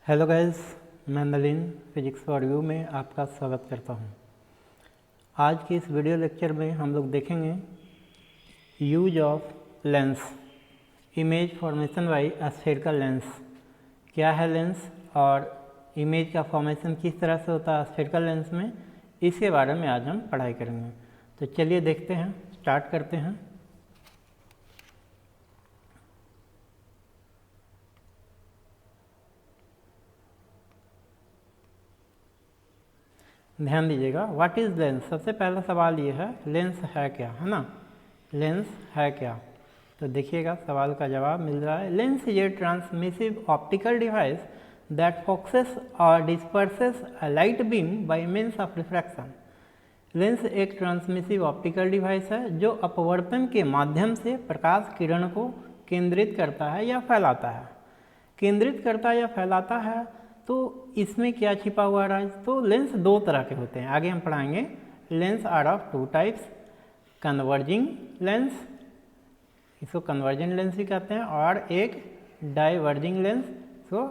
Hello guys, मैं Nalin physics for you में आपका स्वागत करता हूं। आज के इस वीडियो लेक्चर में हम लोग देखेंगे use of lens, image formation by spherical lens. क्या है लेंस और इमेज का फॉर्मेशन किस तरह से होता है स्फेरिकल लेंस में, इसके बारे में आज हम पढ़ाई करेंगे। तो चलिए देखते हैं, स्टार्ट करते हैं। ध्यान दीजिएगा, व्हाट इज़ लेंस। सबसे पहला सवाल ये है, लेंस है क्या, है ना। लेंस है क्या, तो देखिएगा सवाल का जवाब मिल रहा है। Lens is a transmissive optical device that focuses और disperses a light beam by means of refraction. Lens एक ट्रांसमिसिव ऑप्टिकल डिवाइस है जो अपवर्तन के माध्यम से प्रकाश किरण को केंद्रित करता है या फैलाता है। केंद्रित करता या फैलाता है, तो इसमें क्या छिपा हुआ है। तो लेंस दो तरह के होते हैं, आगे हम पढ़ाएंगे। Lens are of two types, converging lens, इसको कन्वर्जेंट लेंस भी कहते हैं, और एक डाइवर्जिंग लेंस, इसको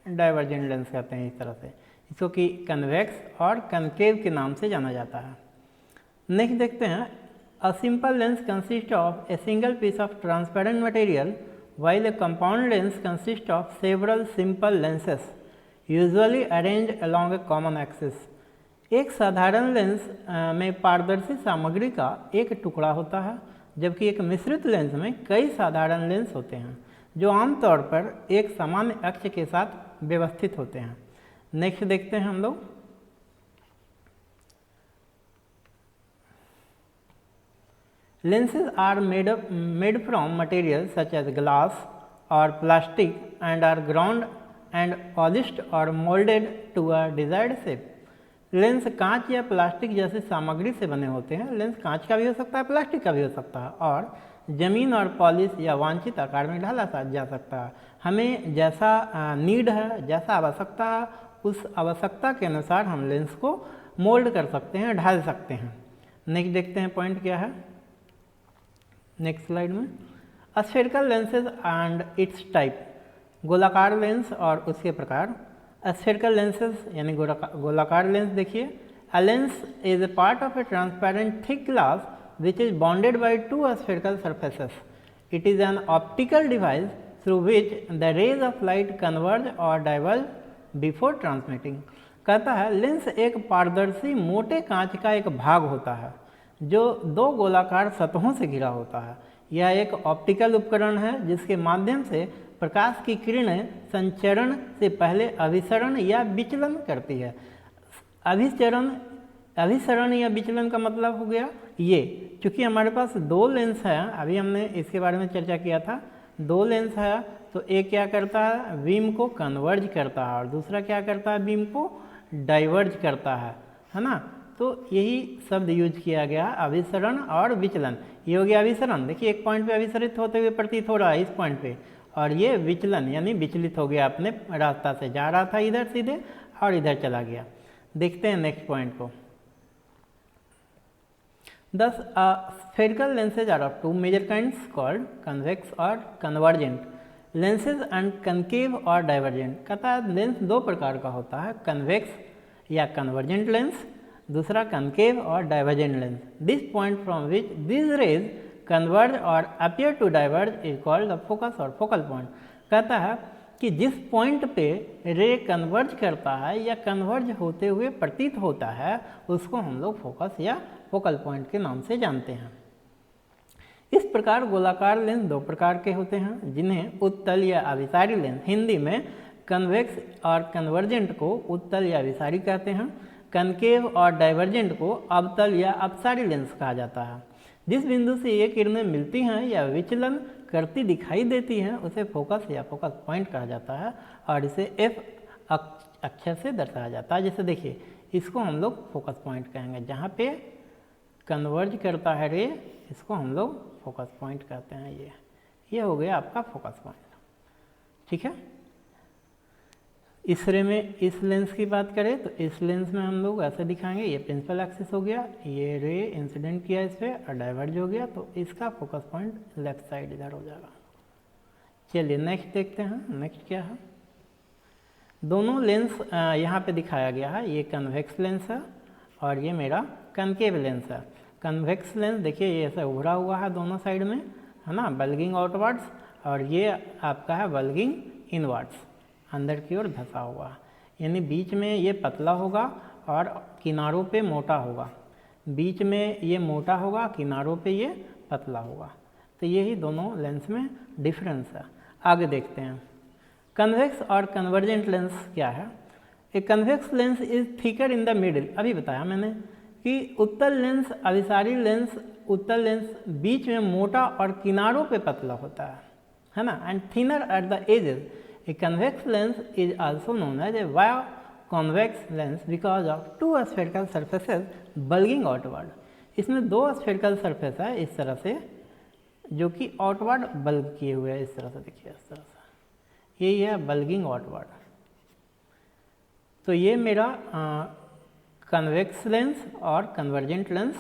डाइवर्जेंट लेंस कहते हैं। इस तरह से इसको कि कन्वेक्स और कनकेव के नाम से जाना जाता है। नेक्स्ट देखते हैं, a simple lens consist of a single piece of transparent material while a compound lens consists of several simple lenses usually arranged along a common axis। एक साधारण लेंस में पारदर्शी सामग्री का एक टुकड़ा होता है, जबकि एक मिश्रित लेंस में कई साधारण लेंस होते हैं जो आमतौर पर एक सामान्य अक्ष के साथ व्यवस्थित होते हैं। नेक्स्ट देखते हैं हम लोग, lenses are made from materials such as glass or plastic and are ground and polished or molded to a desired shape। Lens कांच या प्लास्टिक जैसी सामग्री से बने होते हैं। लेंस कांच का भी हो सकता है, प्लास्टिक का भी हो सकता है, और जमीन और पॉलिश या वांछित आकार में ढाला जा सकता है। हमें जैसा नीड है, जैसा आवश्यकता है, उस आवश्यकता के अनुसार हम लेंस को मोल्ड कर सकते हैं, ढाल सकते हैं। नेक्स्ट देखते हैं पॉइंट क्या है नेक्स्ट स्लाइड में। Spherical lenses and its type, गोलाकार लेंस और उसके प्रकार। स्फेरिकल लेंसेज यानी गोलाकार लेंस देखिए, a lens is a part of a transparent thick glass which is bonded by two spherical surfaces. It is an optical device through which the rays of light converge और diverge before transmitting. कहता है lens एक पारदर्शी मोटे कांच का एक भाग होता है जो दो गोलाकार सतहों से घिरा होता है। यह एक ऑप्टिकल उपकरण है जिसके माध्यम से प्रकाश की किरणें संचरण से पहले अभिसरण या विचलन करती है। अभिसरण या विचलन का मतलब हो गया ये, क्योंकि हमारे पास दो लेंस है, अभी हमने इसके बारे में चर्चा किया था। दो लेंस है तो एक क्या करता है, बीम को कन्वर्ज करता है, और दूसरा क्या करता है, बीम को डाइवर्ज करता है ना। तो यही शब्द यूज किया गया, अभिसरण और विचलन। ये हो गया अभिसरण, देखिए एक पॉइंट पे अभिसरित होते हुए प्रतीत हो रहा है इस पॉइंट पे, और ये विचलन यानी विचलित हो गया, अपने रास्ता से जा रहा था इधर सीधे और इधर चला गया। देखते हैं नेक्स्ट पॉइंट को। Thus, spherical lenses are of two major kinds called convex और convergent lenses and concave और divergent। कहता है लेंस दो प्रकार का होता है, convex या convergent लेंस, दूसरा कनकेव और divergent lens. This point from which this rays converge और appear to diverge is called the focus और फोकल पॉइंट। कहता है कि जिस पॉइंट पे रे कन्वर्ज करता है या कन्वर्ज होते हुए प्रतीत होता है, उसको हम लोग फोकस या फोकल पॉइंट के नाम से जानते हैं। इस प्रकार गोलाकार लेंस दो प्रकार के होते हैं, जिन्हें उत्तल या अभिसारी लेंस, हिंदी में कन्वेक्स और कन्वर्जेंट को उत्तल या अभिसारी कहते हैं। कनकेव और डाइवर्जेंट को अवतल या अपसारी लेंस कहा जाता है। जिस बिंदु से ये किरणें मिलती हैं या विचलन करती दिखाई देती हैं, उसे फोकस या फोकस पॉइंट कहा जाता है, और इसे एफ अक्षर से दर्शाया जाता है। जैसे देखिए, इसको हम लोग फोकस पॉइंट कहेंगे, जहाँ पे कन्वर्ज करता है रे, इसको हम लोग फोकस पॉइंट कहते हैं। ये हो गया आपका फोकस पॉइंट, ठीक है। इस रे में इस लेंस की बात करें तो इस लेंस में हम लोग ऐसे दिखाएंगे, ये प्रिंसिपल एक्सिस हो गया, ये रे इंसिडेंट किया इस पर और डाइवर्ज हो गया, तो इसका फोकस पॉइंट लेफ्ट साइड इधर हो जाएगा। चलिए नेक्स्ट देखते हैं, नेक्स्ट क्या है। दोनों लेंस यहाँ पे दिखाया गया है, ये कन्वेक्स लेंस है और ये मेरा कनकेव लेंस है। कन्वेक्स लेंस देखिए ये ऐसा उभरा हुआ है दोनों साइड में, है ना, बल्गिंग आउटवर्ड्स, और ये आपका है बल्गिंग इनवर्ड्स, अंदर की ओर धंसा हुआ, यानी बीच में ये पतला होगा और किनारों पे मोटा होगा। बीच में ये मोटा होगा, किनारों पे ये पतला होगा। तो यही दोनों लेंस में डिफरेंस है। आगे देखते हैं कन्वेक्स और कन्वर्जेंट लेंस क्या है। ए convex lens is thicker in the middle, अभी बताया मैंने कि उत्तल लेंस, अभिसारी लेंस, उत्तल लेंस बीच में मोटा और किनारों पे पतला होता है ना, and thinner at the edges. A convex lens is also known as a biconvex lens because of two spherical surfaces bulging outward. इसमें दो स्फेरिकल सरफेस है इस तरह से जो कि आउटवर्ड बल्ग किए हुए हैं, इस तरह से देखिए, इस तरह से यही है बल्गिंग आउटवर्ड। तो ये मेरा कन्वेक्स लेंस और कन्वर्जेंट लेंस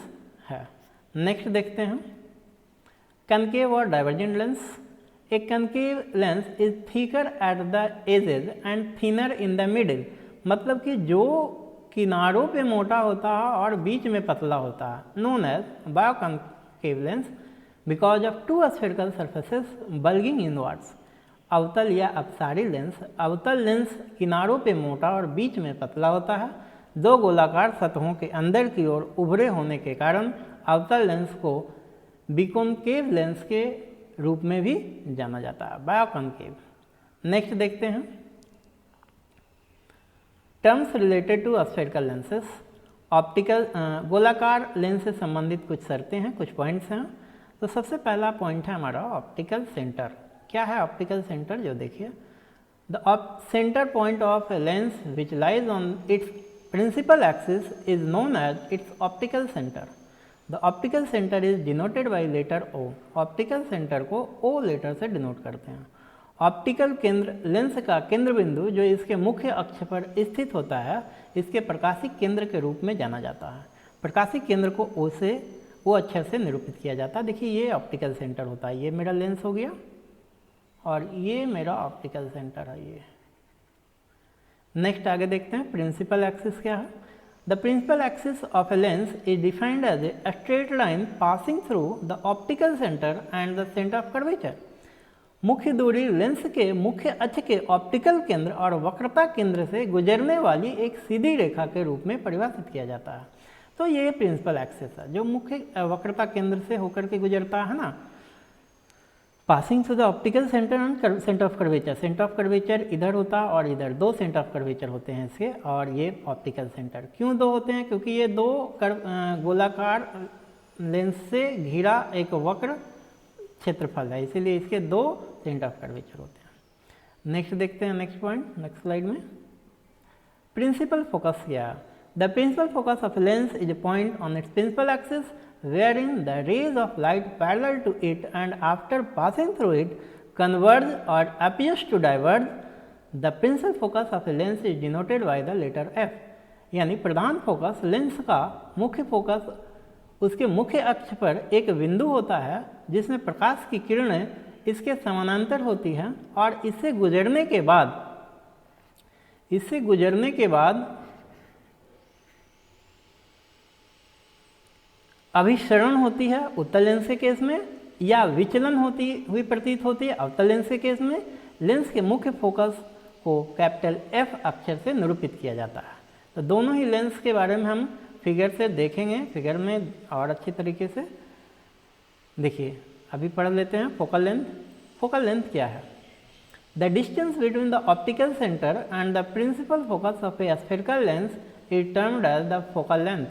है। नेक्स्ट देखते हैं कनकेव और divergent lens. A concave lens is thicker at the edges and thinner in the middle, मतलब कि जो किनारों पे मोटा होता है और बीच में पतला होता है, known as biconcave lens because of two spherical surfaces bulging inwards. अवतल या अपसारी लेंस, अवतल लेंस किनारों पे मोटा और बीच में पतला होता है। दो गोलाकार सतहों के अंदर की ओर उभरे होने के कारण अवतल लेंस को बिकॉन्केव लेंस के रूप में भी जाना जाता है, बायोकॉन्केव। नेक्स्ट देखते हैं terms related to spherical lenses. Optical गोलाकार लेंस से संबंधित कुछ शर्तें हैं, कुछ पॉइंट्स हैं। तो सबसे पहला पॉइंट है हमारा ऑप्टिकल सेंटर। क्या है ऑप्टिकल सेंटर, जो देखिए the centre point of a lens which lies on its principal axis is known as its optical centre. The optical centre is denoted by letter O. Optical centre को O letter से denote करते हैं। Optical केंद्र lens का केंद्र बिंदु जो इसके मुख्य अक्ष पर स्थित होता है, इसके प्रकाशिक केंद्र के रूप में जाना जाता है। प्रकाशिक केंद्र को ओ से, ओ अक्षर से निरूपित किया जाता है। देखिए ये ऑप्टिकल सेंटर होता है, ये मेरा लेंस हो गया और ये मेरा ऑप्टिकल सेंटर है ये। नेक्स्ट आगे देखते हैं प्रिंसिपल एक्सिस क्या है। The principal axis of a lens is defined as a straight line passing through the optical centre and the centre of curvature. मुख्य दूरी लेंस के मुख्य अक्ष के ऑप्टिकल केंद्र और वक्रता केंद्र से गुजरने वाली एक सीधी रेखा के रूप में परिभाषित किया जाता है। तो ये प्रिंसिपल एक्सिस है जो मुख्य वक्रता केंद्र से होकर के गुजरता है ना, passing through the optical centre and centre of curvature. Centre of curvature इधर होता है और इधर दो सेंटर ऑफ कर्वेचर होते हैं इसके, और ये ऑप्टिकल सेंटर क्यों दो होते हैं, क्योंकि ये दो गोलाकार लेंस से घिरा एक वक्र क्षेत्रफल है, इसीलिए इसके दो सेंटर ऑफ कर्वेचर होते हैं। नेक्स्ट देखते हैं नेक्स्ट पॉइंट, नेक्स्ट स्लाइड में प्रिंसिपल फोकस क्या है। The principal focus of lens is a point on its principal axis wherein the rays of light parallel to it and after passing through it converge or appears to diverge. The principal focus of a lens is denoted by the letter F. यानी प्रधान focus lens का मुख्य focus उसके मुख्य अक्ष पर एक बिंदु होता है जिसमें प्रकाश की किरणें इसके समानांतर होती हैं और इससे गुजरने के बाद अभिसरण होती है उत्तल लेंस के केस में, या विचलन होती हुई प्रतीत होती है अवतल लेंस के केस में। लेंस के मुख्य फोकस को कैपिटल F अक्षर से निरूपित किया जाता है। तो दोनों ही लेंस के बारे में हम फिगर से देखेंगे, फिगर में और अच्छी तरीके से देखिए। अभी पढ़ लेते हैं फोकल लेंथ। फोकल लेंथ क्या है? The distance between the optical centre and the principal focus of a spherical lens is termed as the focal length.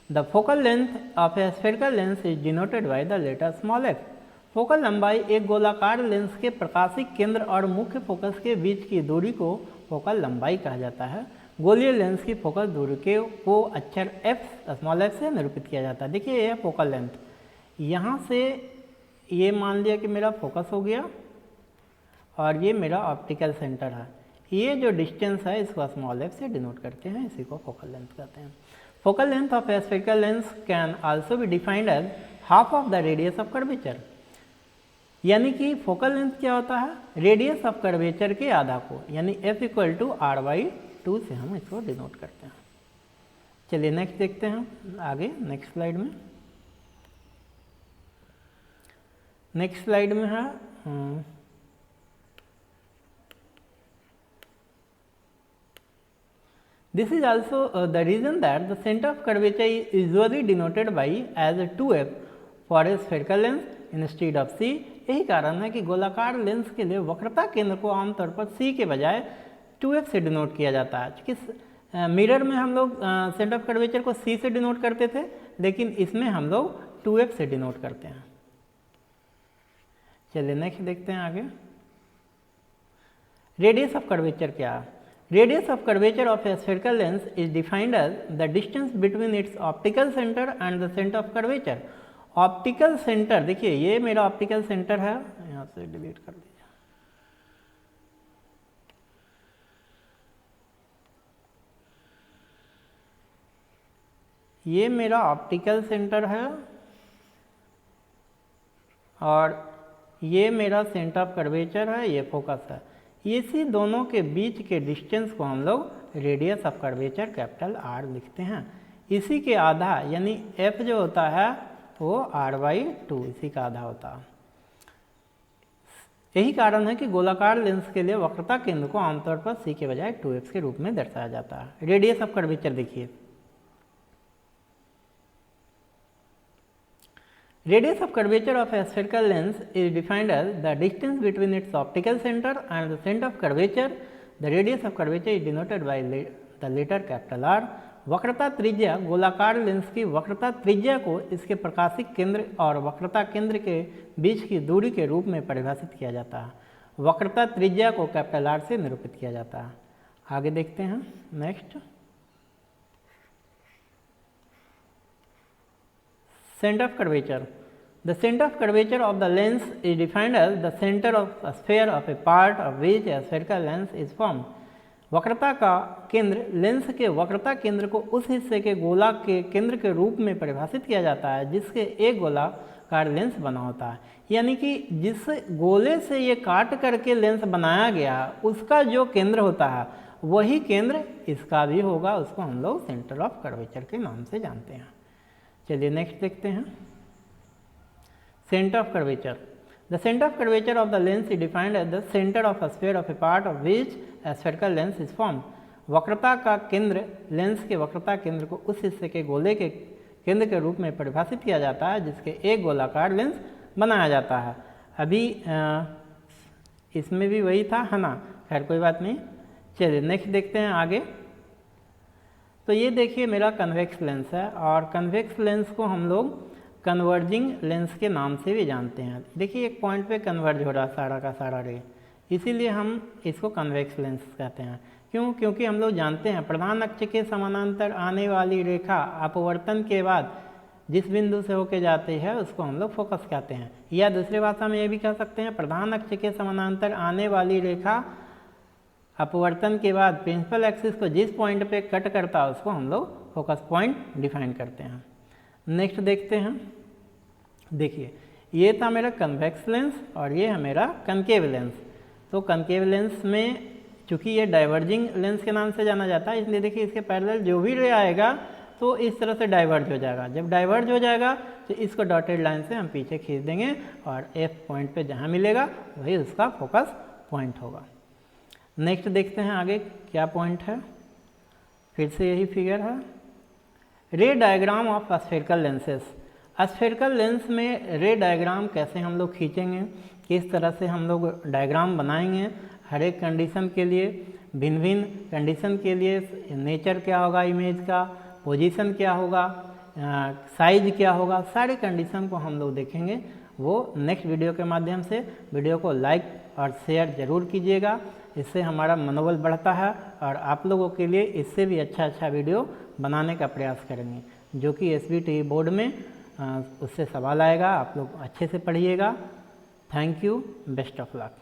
The focal length of a spherical lens is denoted by the letter small f. Focal लंबाई एक गोलाकार lens के प्रकाशिक केंद्र और मुख्य focus के बीच की दूरी को फोकल लंबाई कहा जाता है. गोलीय लेंस की फोकल दूरी को अक्षर f स्मॉल f से निरूपित किया जाता है. देखिए यह फोकल लेंथ, यहाँ से ये मान लिया कि मेरा फोकस हो गया और ये मेरा ऑप्टिकल सेंटर है. ये जो डिस्टेंस है इसको स्मॉल f से डिनोट करते हैं, इसी को फोकल लेंथ कहते हैं. Focal length of a spherical lens can also be defined as half of the radius of curvature. यानी कि फोकल लेंथ क्या होता है, रेडियस ऑफ कर्वेचर के आधा को, यानी f = r/2 से हम इसको डिनोट करते हैं। चलिए नेक्स्ट देखते हैं आगे नेक्स्ट स्लाइड में। नेक्स्ट स्लाइड में है this is also the reason that the center of curvature is usually denoted by as 2f for a spherical lens instead of c। यही कारण है कि गोलाकार लेंस के लिए वक्रता केंद्र को आमतौर पर c के बजाय 2f से डिनोट किया जाता है। क्योंकि मिरर में हम लोग सेंटर ऑफ कर्वेचर को c से डिनोट करते थे, लेकिन इसमें हम लोग 2f से डिनोट करते हैं। चलिए नेक्स्ट देखते हैं आगे। रेडियस ऑफ कर्वेचर क्या है? Radius of curvature of a spherical lens is defined as the distance between its optical centre and the centre of curvature. Optical centre, देखिए ये मेरा ऑप्टिकल सेंटर है, यहाँ से डिलीट कर दीजिए। ये मेरा ऑप्टिकल सेंटर है और ये मेरा सेंटर ऑफ कर्वेचर है, ये फोकस है। इसी दोनों के बीच के डिस्टेंस को हम लोग radius of curvature capital R लिखते हैं। इसी के आधा यानी f जो होता है वो r/2 इसी का आधा होता है। यही कारण है कि गोलाकार लेंस के लिए वक्रता केंद्र को आमतौर पर c के बजाय 2f के रूप में दर्शाया जाता है। रेडियस ऑफ कर्वेचर देखिए, radius of curvature of a spherical lens is defined as the distance between its optical center and the center of curvature. The radius of curvature is denoted by the letter capital R. वक्रता त्रिज्या गोलाकार lens की वक्रता त्रिज्या को इसके प्रकाशिक केंद्र और वक्रता केंद्र के बीच की दूरी के रूप में परिभाषित किया जाता है। वक्रता त्रिज्या को कैपिटल R से निरूपित किया जाता है। आगे देखते हैं next. Center of curvature. The center of curvature of the lens is defined as the center of a sphere of a part of which a spherical lens is formed. वक्रता का केंद्र लेंस के वक्रता केंद्र को उस हिस्से के गोला के केंद्र के रूप में परिभाषित किया जाता है जिसके एक गोलाकार लेंस बना होता है। यानी कि जिस गोले से ये काट करके लेंस बनाया गया उसका जो केंद्र होता है वही केंद्र इसका भी होगा, उसको हम लोग सेंटर ऑफ कर्वेचर के नाम से जानते हैं। चलिए नेक्स्ट देखते हैं। Centre of curvature. The centre of curvature of the lens is defined as the centre of a sphere of a part of which a spherical lens is form. वक्रता का केंद्र लेंस के वक्रता केंद्र को उस हिस्से के गोले के केंद्र के रूप में परिभाषित किया जाता है जिसके एक गोलाकार लेंस बनाया जाता है। अभी इसमें भी वही था है ना, खैर कोई बात नहीं। चलिए नेक्स्ट देखते हैं आगे। तो ये देखिए मेरा कन्वेक्स लेंस है और कन्वेक्स लेंस को हम लोग कन्वर्जिंग लेंस के नाम से भी जानते हैं। देखिए एक पॉइंट पे कन्वर्ज हो रहा सारा का सारा रे, इसीलिए हम इसको कन्वेक्स लेंस कहते हैं। क्यों? क्योंकि हम लोग जानते हैं प्रधान अक्ष के समानांतर आने वाली रेखा अपवर्तन के बाद जिस बिंदु से होके जाती है उसको हम लोग फोकस कहते हैं। या दूसरी भाषा में ये भी कह सकते हैं प्रधान अक्ष के समानांतर आने वाली रेखा अपवर्तन के बाद प्रिंसिपल एक्सिस को जिस पॉइंट पे कट करता है उसको हम लोग फोकस पॉइंट डिफाइन करते हैं। नेक्स्ट देखते हैं। देखिए ये था मेरा कन्वेक्स लेंस और ये है मेरा कनकेव लेंस। तो कनकेव लेंस में चूँकि ये डाइवर्जिंग लेंस के नाम से जाना जाता है इसलिए देखिए इसके पैरेलल जो भी रे आएगा तो इस तरह से डाइवर्ज हो जाएगा। जब डाइवर्ज हो जाएगा तो इसको डॉटेड लाइन से हम पीछे खींच देंगे और एफ पॉइंट पे जहाँ मिलेगा वही उसका फोकस पॉइंट होगा। नेक्स्ट देखते हैं आगे क्या पॉइंट है। फिर से यही फिगर है। रे diagram of spherical lenses. Spherical lens में रे डायग्राम कैसे हम लोग खींचेंगे, किस तरह से हम लोग डायग्राम बनाएंगे, हर एक कंडीशन के लिए भिन्न भिन्न कंडीशन के लिए नेचर क्या होगा इमेज का, पोजीशन क्या होगा, साइज क्या होगा, सारे कंडीशन को हम लोग देखेंगे वो नेक्स्ट वीडियो के माध्यम से। वीडियो को लाइक और शेयर ज़रूर कीजिएगा, इससे हमारा मनोबल बढ़ता है और आप लोगों के लिए इससे भी अच्छा वीडियो बनाने का प्रयास करेंगे जो कि SBTE बोर्ड में उससे सवाल आएगा। आप लोग अच्छे से पढ़िएगा। Thank you, best of luck.